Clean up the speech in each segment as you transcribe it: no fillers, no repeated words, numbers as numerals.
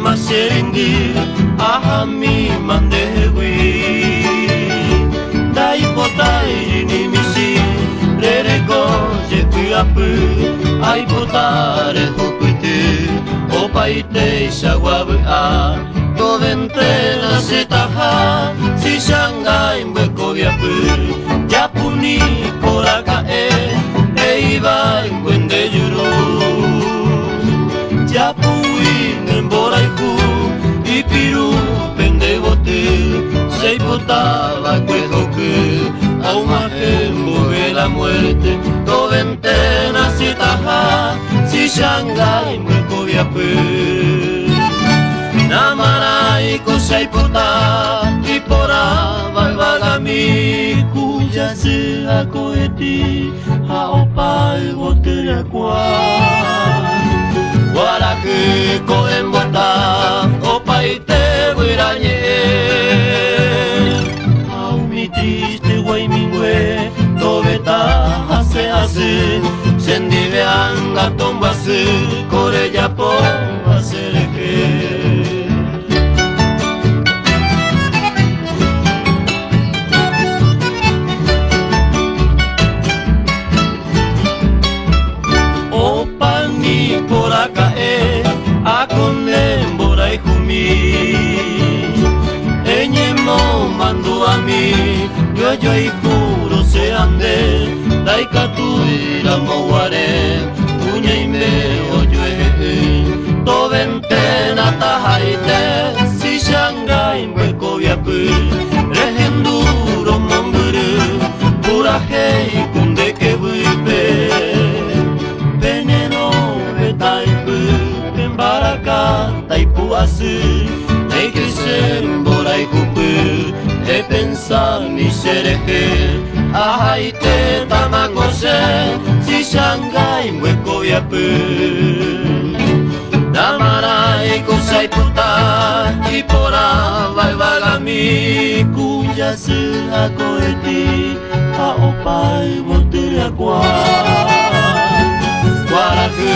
Maserengi ahami mandewi dai potai ni misi rereko je kuapu ai potare hupute opaite shawabu a to ventena setaha si shangai mbeko yapu japuni poraka iba encuende yuru japui nemboraiku ipiru pendebote seipotaba cuejoque aumajembo de la muerte to ventena sitaja si shangai mbeko yapu namarai kosaipota ipora balbalami kuya se akoeti haopai boteria kwa waraku koembota opai te wiranye haumi triste waimingwe tobeta hase sendibeanga tombase kore yapo asereke akonemborai kumi enyemo mando a mí yo juro se ande daikatuira moware uña ime oyoe to ventena tahaite si shangai mbeko yapu rehenduro mamburu purahei kunde kebuipe veneno betaipu baraka taipuasu neikesemborai kupu e pensar mi sereje ahaite tamangose si shangai mweko yapu namarai kosai puta ipora balbalami kuya se akoeti haopai boteria kwa waraku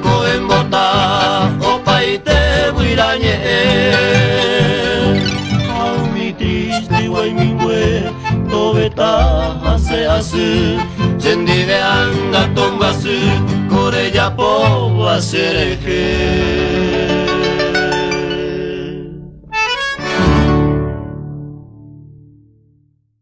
koembota opai te wiranye haumi triste waimingwe tobeta hase sendibeanga tombasu kore yapo asereje